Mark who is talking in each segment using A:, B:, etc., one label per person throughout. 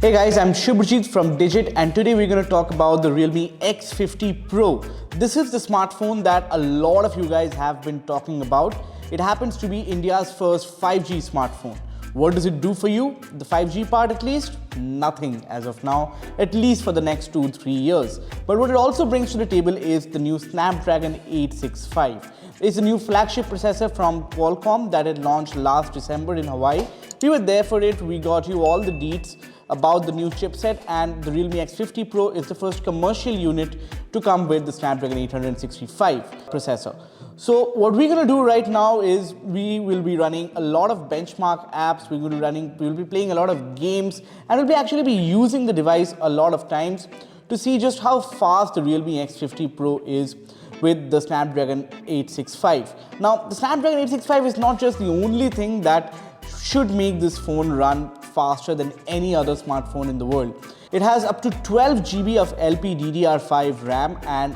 A: Hey guys, I'm Shubhajit from Digit, and today we're going to talk about the Realme X50 Pro. This is the smartphone that a lot of you guys have been talking about. It happens to be India's first 5G smartphone. What does it do for you? The 5G part at least? Nothing as of now, at least for the next 2-3 years. But what it also brings to the table is the new Snapdragon 865. It's a new flagship processor from Qualcomm that had launched last December in Hawaii. We were there for it. We got you all the deets about the new chipset, and the Realme X50 Pro is the first commercial unit to come with the Snapdragon 865 processor. So what we're going to do right now is we will be running a lot of benchmark apps, we'll be playing a lot of games, and we'll actually be using the device a lot of times to see just how fast the Realme X50 Pro is with the Snapdragon 865. Now, the Snapdragon 865 is not just the only thing that should make this phone run faster than any other smartphone in the world. It has up to 12 GB of LPDDR5 RAM and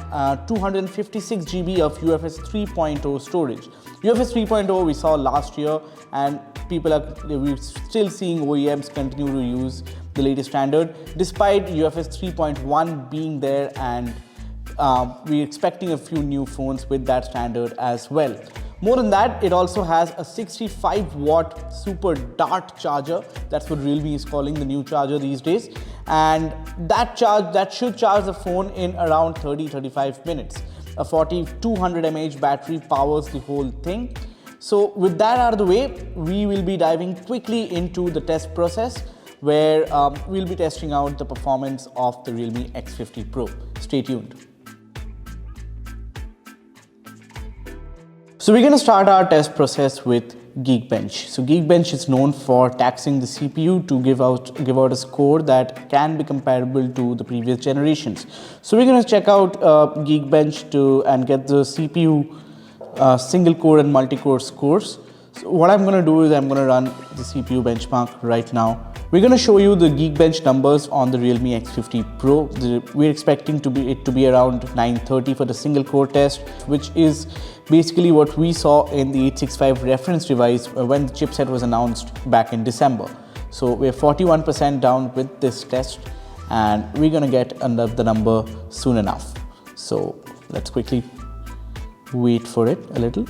A: 256 GB of UFS 3.0 storage. UFS 3.0 we saw last year, and we're still seeing OEMs continue to use the latest standard despite UFS 3.1 being there, and we're expecting a few new phones with that standard as well. More than that, it also has a 65-watt super dart charger. That's what Realme is calling the new charger these days. And that should charge the phone in around 30-35 minutes. A 4200 mAh battery powers the whole thing. So with that out of the way, we will be diving quickly into the test process where we'll be testing out the performance of the Realme X50 Pro. Stay tuned. So we're going to start our test process with GeekBench. So GeekBench is known for taxing the CPU to give out a score that can be comparable to the previous generations. So we're going to check out GeekBench and get the CPU single core and multi-core scores. So what I'm going to do is I'm going to run the CPU benchmark right now. We're going to show you the Geekbench numbers on the Realme X50 Pro. We're expecting it to be around 930 for the single core test, which is basically what we saw in the 865 reference device when the chipset was announced back in December. So we're 41% down with this test, and we're going to get the number soon enough. So let's quickly wait for it a little.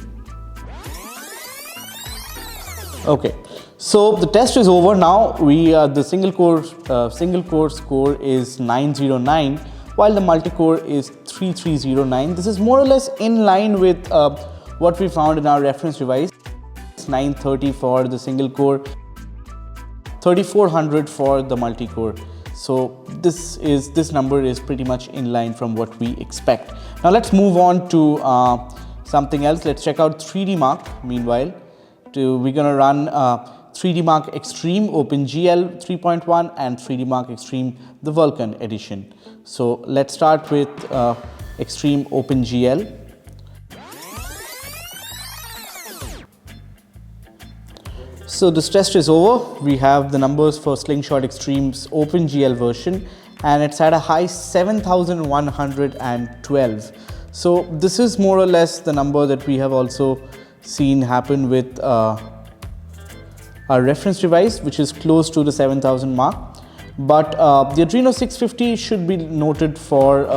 A: Okay, so the test is over now. The single core score is 909, while the multi-core is 3309. This is more or less in line with what we found in our reference device. It's 930 for the single core, 3400 for the multi-core. So this number is pretty much in line from what we expect. Now let's move on to something else. Let's check out 3D Mark. Meanwhile, we're gonna run 3D Mark Extreme OpenGL 3.1 and 3D Mark Extreme the Vulkan edition. So let's start with Extreme OpenGL. So this test is over. We have the numbers for Slingshot Extreme's OpenGL version, and it's at a high 7112. So this is more or less the number that we have also seen happen with our reference device, which is close to the 7000 mark. But the Adreno 650 should be noted for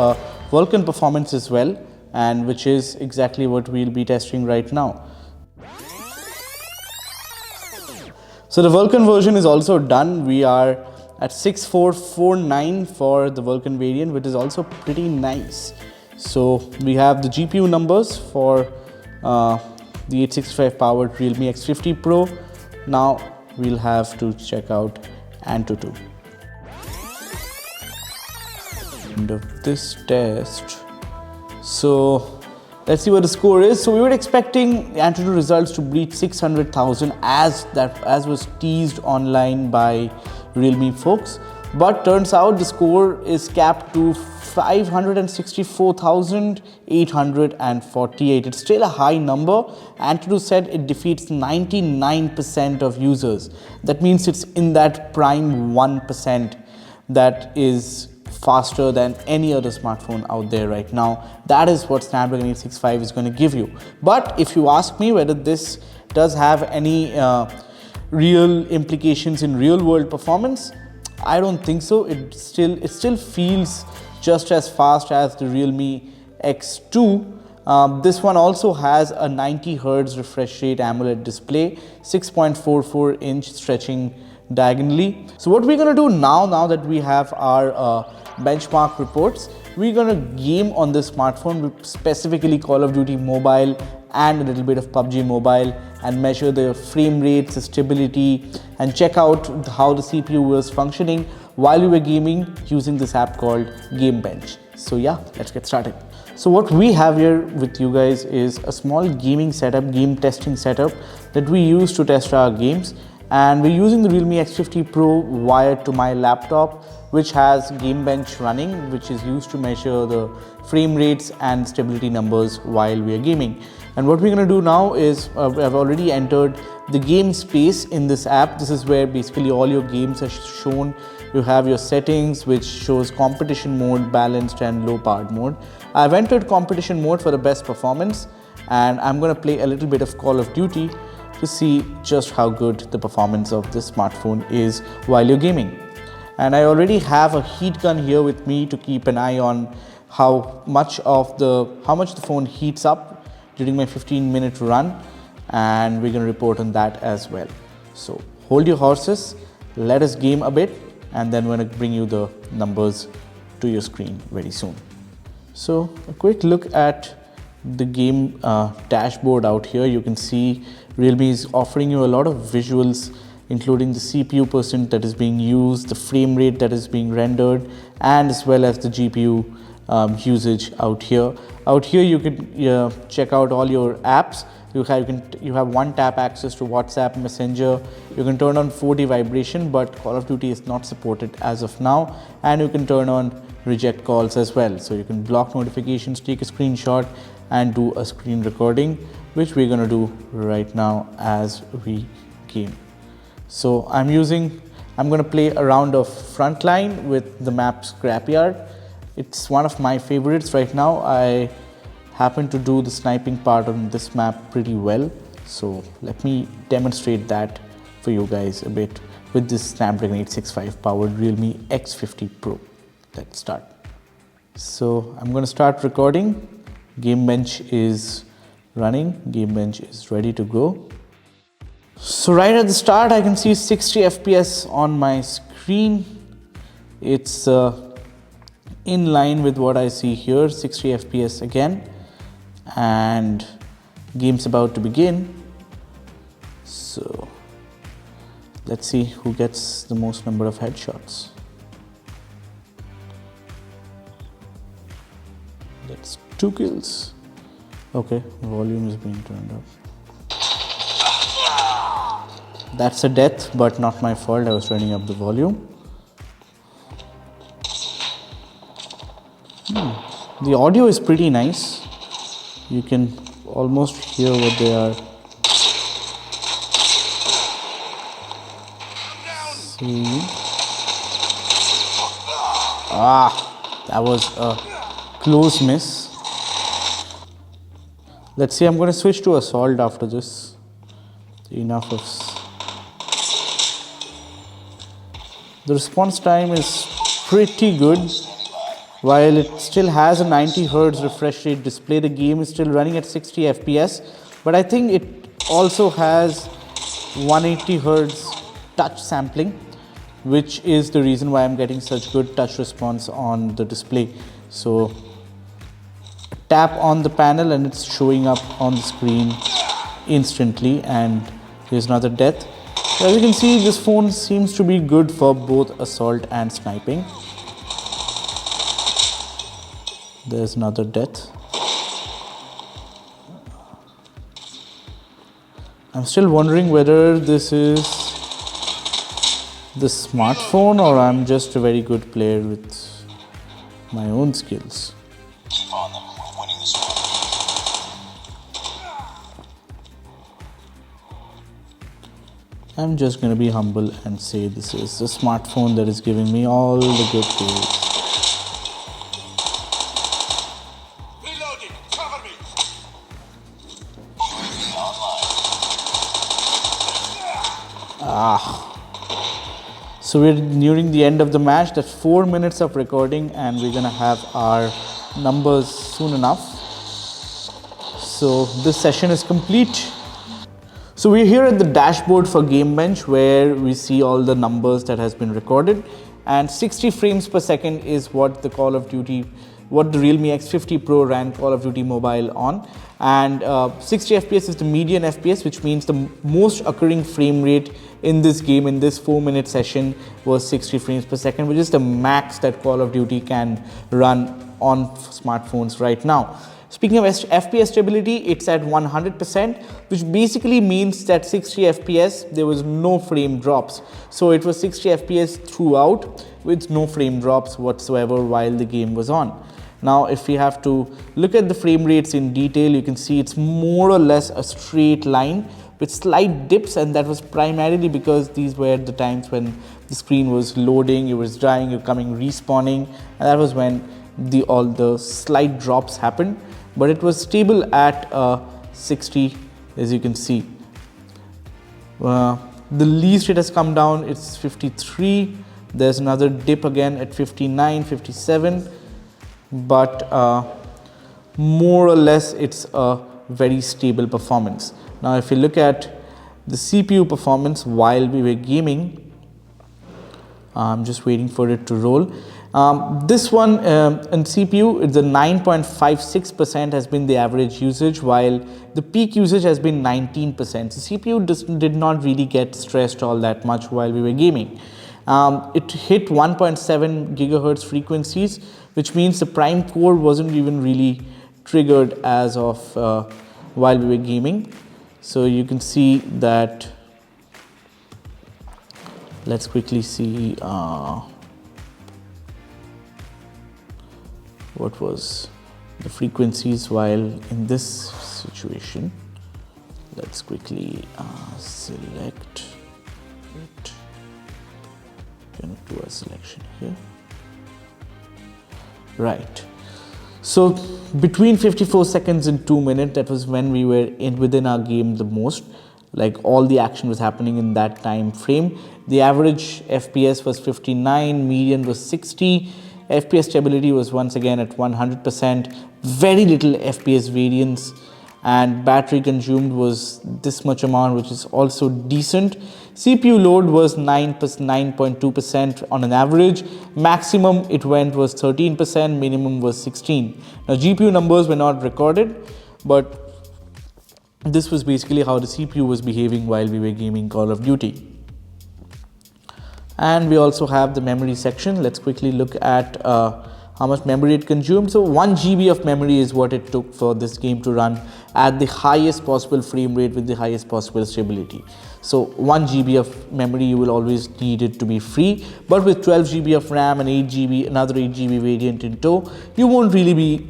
A: Vulkan performance as well, and which is exactly what we'll be testing right now. So the Vulkan version is also done. We are at 6449 for the Vulkan variant, which is also pretty nice. So we have the GPU numbers for the 865 powered Realme X50 Pro. Now we'll have to check out Antutu. End of this test. So let's see what the score is. So we were expecting Antutu results to breach 600,000 as was teased online by Realme folks. But turns out the score is capped to 564,848. It's still a high number. Antutu said it defeats 99% of users. That means it's in that prime 1% that is faster than any other smartphone out there right now. That is what Snapdragon 865 is going to give you. But if you ask me whether this does have any real implications in real world performance, I don't think so. It still feels just as fast as the Realme X2. This one also has a 90 Hz refresh rate AMOLED display, 6.44 inch stretching diagonally. So what we're gonna do now that we have our benchmark reports, we're gonna game on this smartphone, specifically Call of Duty Mobile and a little bit of PUBG Mobile, and measure the frame rates, the stability, and check out how the CPU was functioning while we were gaming using this app called GameBench. So yeah, let's get started. So what we have here with you guys is a small gaming setup, game testing setup that we use to test our games. And we're using the Realme X50 Pro wired to my laptop, which has GameBench running, which is used to measure the frame rates and stability numbers while we are gaming. And what we're going to do now is, I've already entered the game space in this app. This is where basically all your games are shown. You have your settings, which shows competition mode, balanced and low powered mode. I've entered competition mode for the best performance, and I'm going to play a little bit of Call of Duty to see just how good the performance of this smartphone is while you're gaming. And I already have a heat gun here with me to keep an eye on how much the phone heats up during my 15-minute run, and we're going to report on that as well. So hold your horses, let us game a bit, and then we're going to bring you the numbers to your screen very soon. So a quick look at the game dashboard out here. You can see Realme is offering you a lot of visuals, including the CPU percent that is being used, the frame rate that is being rendered, and as well as the GPU usage out here. Out here you can check out all your apps. You have one tap access to WhatsApp, Messenger. You can turn on 4D vibration, but Call of Duty is not supported as of now. And you can turn on reject calls as well. So you can block notifications, take a screenshot, and do a screen recording, which we're gonna do right now as we game. So I'm gonna play a round of Frontline with the map Scrapyard. It's one of my favorites right now. I happen to do the sniping part on this map pretty well. So let me demonstrate that for you guys a bit with this Snapdragon 865 powered Realme X50 Pro. Let's start. So I'm going to start recording. GameBench is running. GameBench is ready to go. So right at the start, I can see 60 FPS on my screen. It's in line with what I see here, 60 FPS again, and game's about to begin. So let's see who gets the most number of headshots. That's 2 kills. Okay, volume is being turned up. That's a death, but not my fault. I was turning up the volume. The audio is pretty nice. You can almost hear what they are saying. That was a close miss. Let's see, I'm going to switch to assault after this. Enough of... The response time is pretty good. While it still has a 90 Hz refresh rate display, the game is still running at 60 FPS. But I think it also has 180 Hz touch sampling, which is the reason why I'm getting such good touch response on the display. So tap on the panel and it's showing up on the screen instantly, and here's another death. So as you can see, this phone seems to be good for both assault and sniping. There's another death. I'm still wondering whether this is the smartphone or I'm just a very good player with my own skills.
B: Keep on them. We're winning this one.
A: I'm just going to be humble and say this is the smartphone that is giving me all the good kills. So we're nearing the end of the match. That's 4 minutes of recording and we're gonna have our numbers soon enough. So this session is complete. So we're here at the dashboard for GameBench where we see all the numbers that has been recorded, and 60 frames per second is what the Realme X50 Pro ran Call of Duty Mobile on, and 60 FPS is the median FPS, which means the most occurring frame rate in this game in this 4-minute session was 60 frames per second, which is the max that Call of Duty can run on smartphones right now. Speaking of FPS stability, it's at 100%, which basically means that 60 FPS, there was no frame drops. So it was 60 FPS throughout with no frame drops whatsoever while the game was on. Now, if we have to look at the frame rates in detail, you can see it's more or less a straight line with slight dips, and that was primarily because these were the times when the screen was loading, it was dying, you're coming, respawning, and that was when all the slight drops happened. But it was stable at 60, as you can see. The least it has come down, it's 53. There's another dip again at 59, 57. But more or less, it's a very stable performance. Now, if you look at the CPU performance while we were gaming, I'm just waiting for it to roll. This one in CPU, the 9.56% has been the average usage, while the peak usage has been 19%. The CPU did not really get stressed all that much while we were gaming. It hit 1.7 gigahertz frequencies, which means the prime core wasn't even really triggered as of while we were gaming. So you can see that. Let's quickly see what was the frequencies while in this situation. Let's quickly select it. Can do a selection here. Right. So between 54 seconds and 2 minutes, that was when we were within our game the most. Like all the action was happening in that time frame. The average FPS was 59, median was 60. FPS stability was once again at 100%. Very little FPS variance, and battery consumed was this much amount, which is also decent. CPU load was 9.2% on an average. Maximum it went was 13%, minimum was 16. Now GPU numbers were not recorded, but this was basically how the CPU was behaving while we were gaming Call of Duty. And we also have the memory section. Let's quickly look at how much memory it consumed. So 1 GB of memory is what it took for this game to run at the highest possible frame rate with the highest possible stability. So 1 GB of memory, you will always need it to be free, but with 12 GB of RAM and 8 GB, another 8 GB variant in tow, you won't really be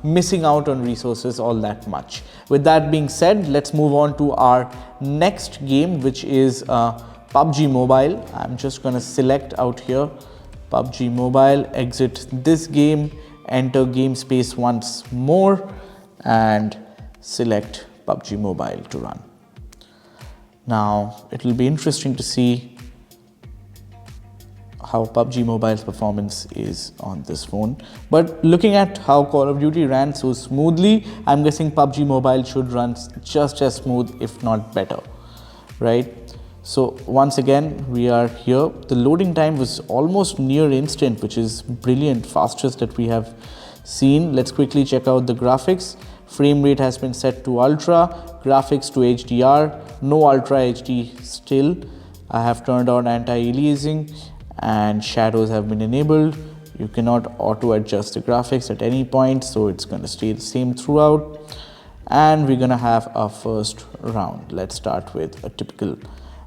A: missing out on resources all that much. With that being said, let's move on to our next game, which is PUBG Mobile. I'm just going to select out here PUBG Mobile, exit this game, enter game space once more, and select PUBG Mobile to run. Now, it will be interesting to see how PUBG Mobile's performance is on this phone. But looking at how Call of Duty ran so smoothly, I'm guessing PUBG Mobile should run just as smooth, if not better, right? So once again, we are here. The loading time was almost near instant, which is brilliant, fastest that we have seen. Let's quickly check out the graphics. Frame rate has been set to ultra, graphics to HDR, no ultra HD still. I have turned on anti-aliasing and shadows have been enabled. You cannot auto adjust the graphics at any point, so it's going to stay the same throughout. And we're going to have our first round. Let's start with a typical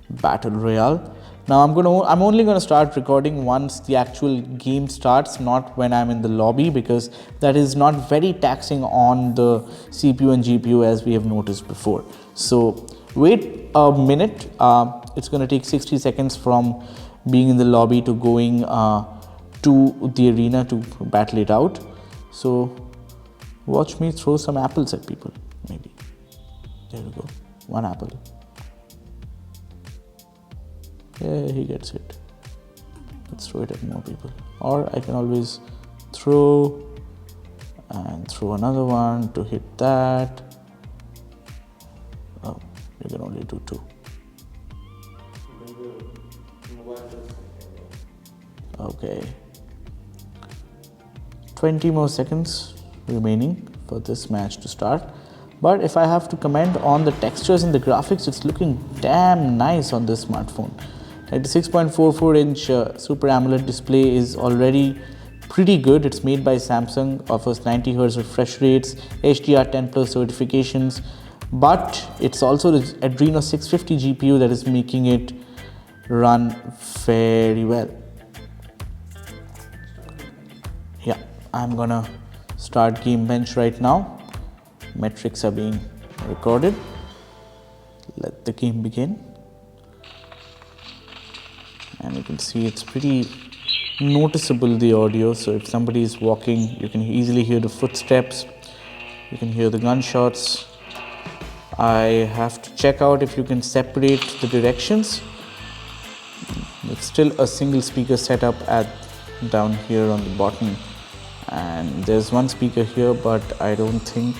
A: battle royale. Now I'm only going to start recording once the actual game starts, not when I'm in the lobby, because that is not very taxing on the CPU and GPU as we have noticed before. So wait a minute. It's going to take 60 seconds from being in the lobby to going to the arena to battle it out. So watch me throw some apples at people, maybe. There we go. One apple. Yeah, he gets it. throw it at more people. Or I can always throw and throw another one to hit that. Oh, you can only do 2. Okay. 20 more seconds remaining for this match to start. But if I have to comment on the textures and the graphics, it's looking damn nice on this smartphone. Like the 6.44-inch Super AMOLED display is already pretty good. It's made by Samsung, offers 90 Hz refresh rates, HDR10+ certifications, but it's also the Adreno 650 GPU that is making it run very well. Yeah, I'm gonna start GameBench right now. Metrics are being recorded. Let the game begin. And you can see it's pretty noticeable, the audio. So if somebody is walking, you can easily hear the footsteps. You can hear the gunshots. I have to check out if you can separate the directions. It's still a single speaker setup down here on the bottom. And there's one speaker here, but I don't think...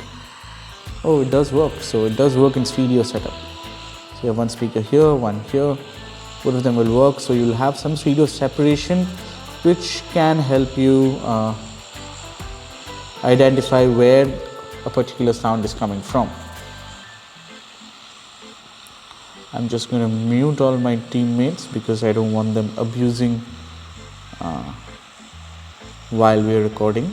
A: Oh, it does work. So it does work in stereo setup. So you have one speaker here, one here. Both of them will work. So you'll have some stereo separation, which can help you identify where a particular sound is coming from. I'm just going to mute all my teammates because I don't want them abusing while we're recording.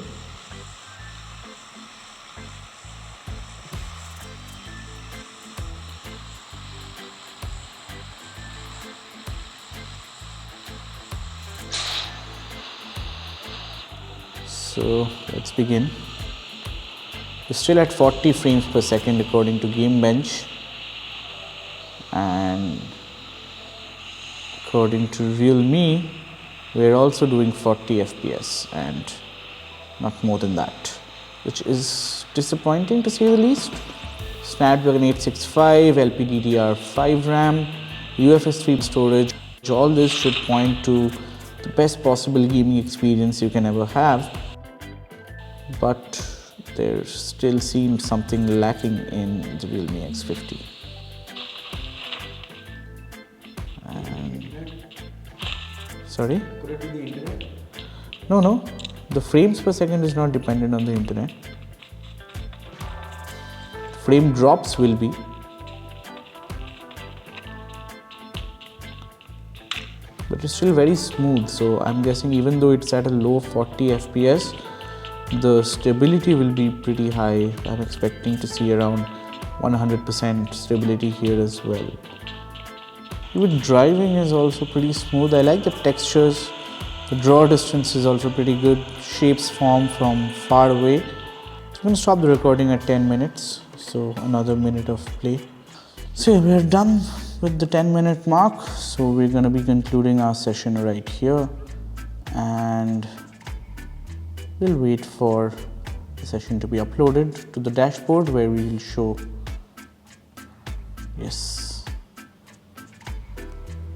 A: So let's begin. We're still at 40 frames per second according to GameBench, and according to Realme, we're also doing 40 FPS and not more than that, which is disappointing to say the least. Snapdragon 865, LPDDR5 RAM, UFS 3 storage. All this should point to the best possible gaming experience you can ever have. But there still seems something lacking in the Realme X50. Sorry? Put it to the internet? No. The frames per second is not dependent on the internet. Frame drops will be. But it's still very smooth. So I'm guessing even though it's at a low 40 FPS, the stability will be pretty high. I'm expecting to see around 100% stability here as well. Even driving is also pretty smooth. I like the textures. The draw distance is also pretty good. Shapes form from far away. So I'm going to stop the recording at 10 minutes. So another minute of play. So we're done with the 10-minute mark. So we're going to be concluding our session right here. And we'll wait for the session to be uploaded to the dashboard where we will show. Yes.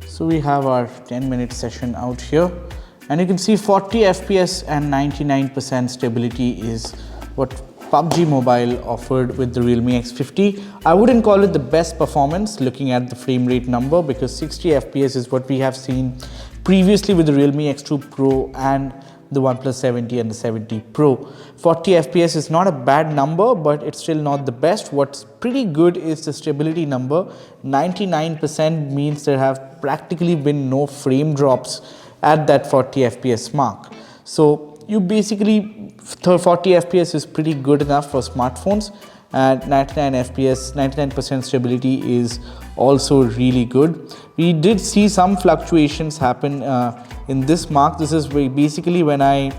A: So we have our 10-minute session out here. And you can see 40 FPS and 99% stability is what PUBG Mobile offered with the Realme X50. I wouldn't call it the best performance looking at the frame rate number, because 60 FPS is what we have seen previously with the Realme X2 Pro and the OnePlus 70 and the 70 Pro. 40 FPS is not a bad number, but it's still not the best. What's pretty good is the stability number. 99% means there have practically been no frame drops at that 40 FPS mark. So you basically, 40 FPS is pretty good enough for smartphones, and 99 FPS, 99% stability is also really good. We did see some fluctuations happen in this mark. This is basically when I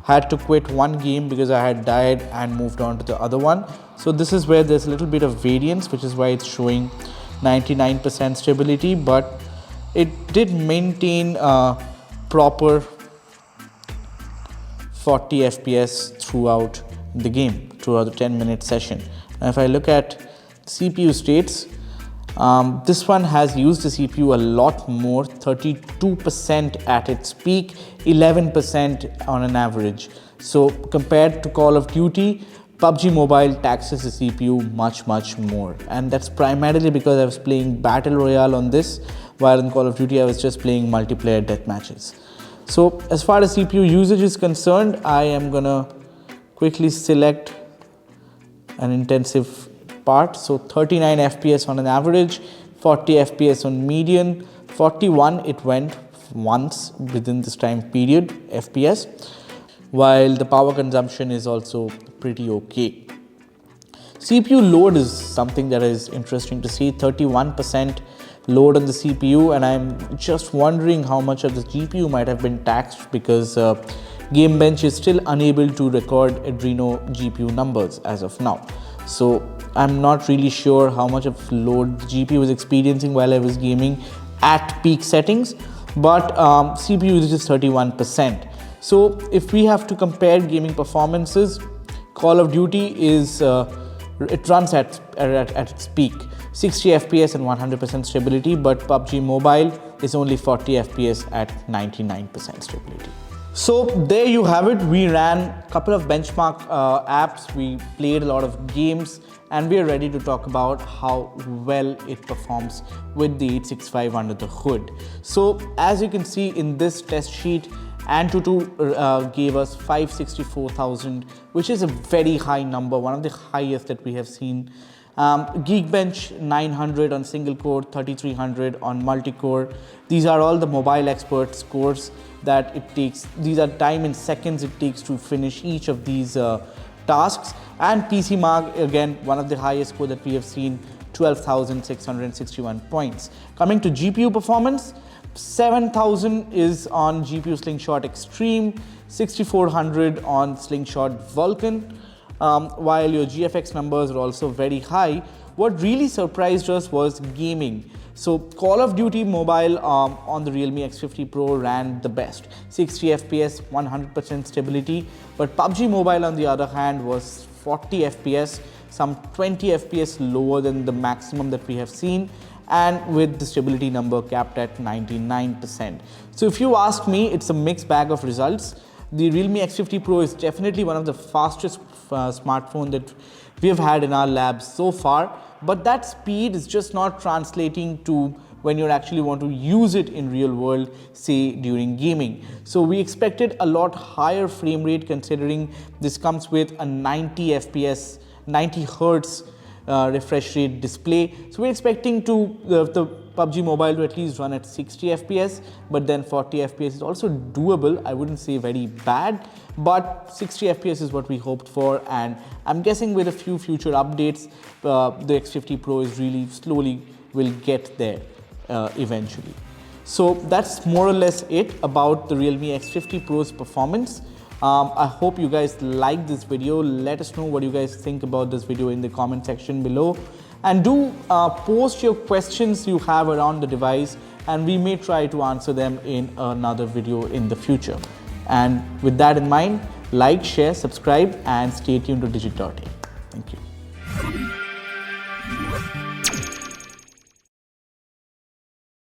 A: had to quit one game because I had died and moved on to the other one. So this is where there's a little bit of variance, which is why it's showing 99% stability, but it did maintain proper 40 FPS throughout the game, throughout the 10-minute session. Now if I look at CPU states, This one has used the CPU a lot more, 32% at its peak, 11% on an average. So compared to Call of Duty, PUBG Mobile taxes the CPU much more, and that's primarily because I was playing Battle Royale on this, while in Call of Duty I was just playing multiplayer death matches. So as far as CPU usage is concerned, I am gonna quickly select an intensive part. So 39 FPS on an average, 40 FPS on median, 41 it went once within this time period FPS, while the power consumption is also pretty okay. CPU load is something that is interesting to see, 31% load on the CPU, and I'm just wondering how much of the GPU might have been taxed because GameBench is still unable to record Adreno GPU numbers as of now. So I'm not really sure how much of load the GPU was experiencing while I was gaming at peak settings, but CPU usage is 31%. So if we have to compare gaming performances, Call of Duty is it runs at its peak, 60 FPS and 100% stability, but PUBG Mobile is only 40 FPS at 99% stability. So there you have it. We ran a couple of benchmark apps, we played a lot of games, and we are ready to talk about how well it performs with the 865 under the hood. So as you can see in this test sheet, Antutu gave us 564,000, which is a very high number, one of the highest that we have seen. Geekbench 900 on single core, 3300 on multi-core. These are all the mobile expert scores that it takes. These are time in seconds it takes to finish each of these tasks. And PC Mark, again, one of the highest score that we have seen, 12,661 points. Coming to GPU performance, 7,000 is on GPU Slingshot Extreme, 6,400 on Slingshot Vulkan. While your GFX numbers are also very high, what really surprised us was gaming. So Call of Duty Mobile on the Realme X50 Pro ran the best, 60 FPS, 100% stability, but PUBG Mobile on the other hand was 40 FPS, some 20 FPS lower than the maximum that we have seen, and with the stability number capped at 99%. So if you ask me, it's a mixed bag of results. The Realme X50 Pro is definitely one of the fastest smartphone that we have had in our labs so far, but that speed is just not translating to when you actually want to use it in real world, say during gaming. So we expected a lot higher frame rate, considering this comes with a 90 FPS, 90 Hertz refresh rate display. So we're expecting the PUBG Mobile to at least run at 60 FPS, but then 40 FPS is also doable. I wouldn't say very bad, but 60 FPS is what we hoped for, and I'm guessing with a few future updates, the X50 Pro is really slowly will get there eventually. So that's more or less it about the Realme X50 Pro's performance. I hope you guys like this video. Let us know what you guys think about this video in the comment section below, and do post your questions you have around the device, and we may try to answer them in another video in the future. And with that in mind, like, share, subscribe, and stay tuned to Digit.in. Thank you.